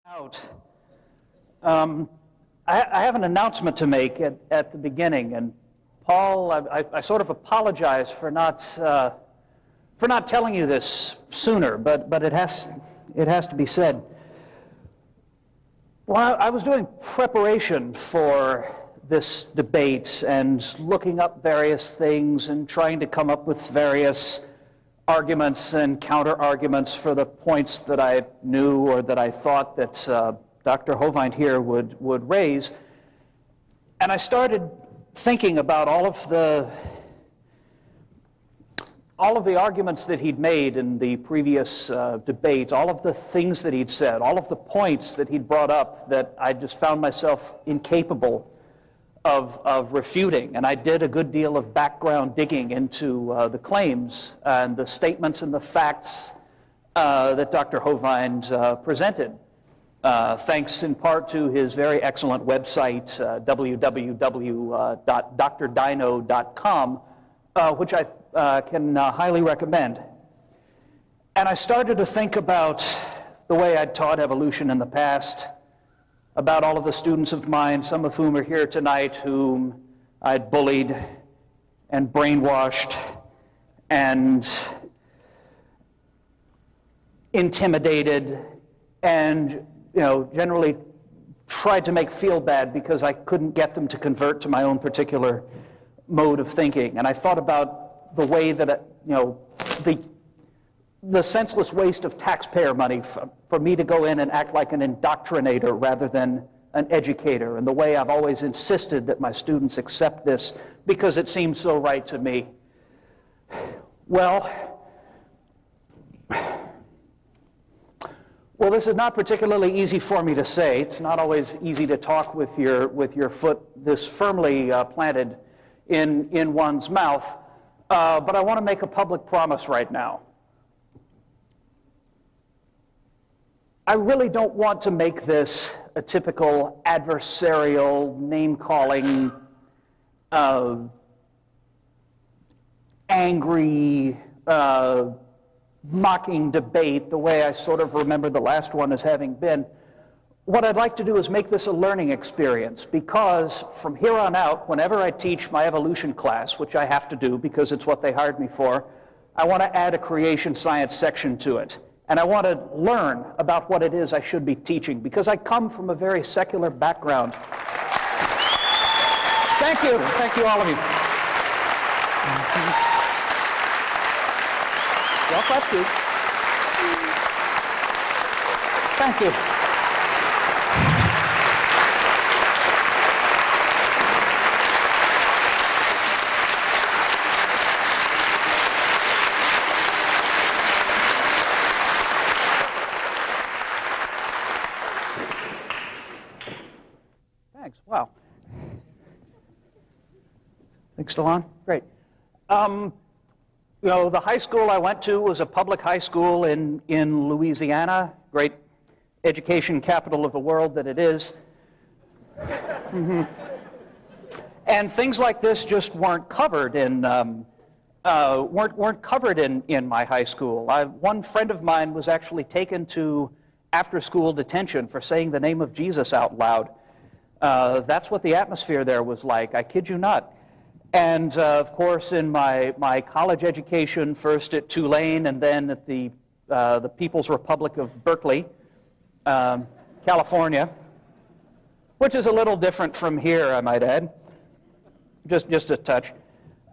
out. I have an announcement to make at the beginning, and Paul, I sort of apologize for not telling you this sooner, but it has to be said. Well, I was doing preparation for this debate and looking up various things and trying to come up with various arguments and counter-arguments for the points that I knew or that I thought that Dr. Hovind here would raise. And I started thinking about all of the arguments that he'd made in the previous debate, all of the things that he'd said, all of the points that he'd brought up that I just found myself incapable of refuting. And I did a good deal of background digging into the claims and the statements and the facts that Dr. Hovind presented, thanks in part to his very excellent website, www.drdino.com, which I can highly recommend. And I started to think about the way I'd taught evolution in the past, about all of the students of mine, some of whom are here tonight, whom I'd bullied and brainwashed and intimidated and, generally tried to make feel bad because I couldn't get them to convert to my own particular mode of thinking. And I thought about the way that, the senseless waste of taxpayer money for me to go in and act like an indoctrinator rather than an educator, and the way I've always insisted that my students accept this because it seems so right to me. Well, this is not particularly easy for me to say. It's not always easy to talk with your foot this firmly planted in one's mouth, but I want to make a public promise right now. I really don't want to make this a typical adversarial, name-calling, angry, mocking debate the way I sort of remember the last one as having been. What I'd like to do is make this a learning experience, because from here on out, whenever I teach my evolution class, which I have to do because it's what they hired me for, I want to add a creation science section to it. And I want to learn about what it is I should be teaching, because I come from a very secular background. Thank you. Thank you, all of you. Well, clap too. Thank you. Wow. Think still on? Great. The high school I went to was a public high school in Louisiana, great education capital of the world that it is. And things like this just weren't covered in weren't covered in my high school. One friend of mine was actually taken to after-school detention for saying the name of Jesus out loud. That's what the atmosphere there was like, I kid you not. And of course, in my college education, first at Tulane and then at the People's Republic of Berkeley, California, which is a little different from here, I might add, just a touch.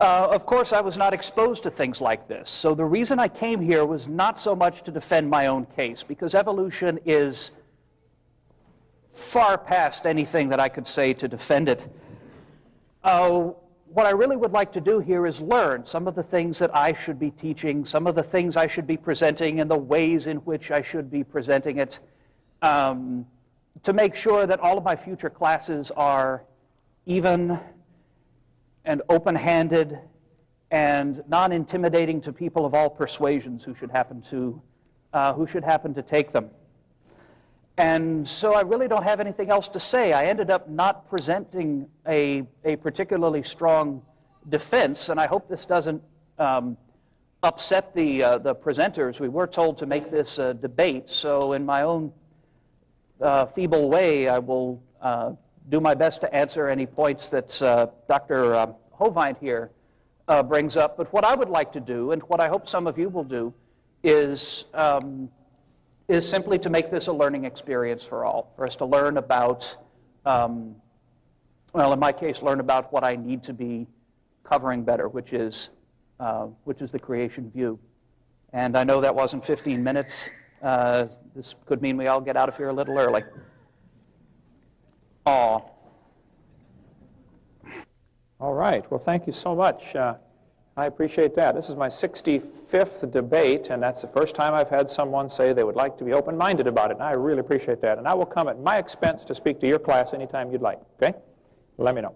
Of course, I was not exposed to things like this. So the reason I came here was not so much to defend my own case, because evolution is far past anything that I could say to defend it. What I really would like to do here is learn some of the things that I should be teaching, some of the things I should be presenting, and the ways in which I should be presenting it, to make sure that all of my future classes are even and open-handed and non-intimidating to people of all persuasions who should happen to take them. And so I really don't have anything else to say. I ended up not presenting a particularly strong defense, and I hope this doesn't upset the presenters. We were told to make this a debate, so in my own feeble way, I will do my best to answer any points that Dr. Hovind here brings up. But what I would like to do, and what I hope some of you will do, is simply to make this a learning experience for all, for us to learn about, well, in my case, learn about what I need to be covering better, which is the creation view. And I know that wasn't 15 minutes. This could mean we all get out of here a little early. Aw. All right. Well, thank you so much. I appreciate that. This is my 65th debate, and that's the first time I've had someone say they would like to be open-minded about it, and I really appreciate that. And I will come at my expense to speak to your class anytime you'd like, okay? Let me know.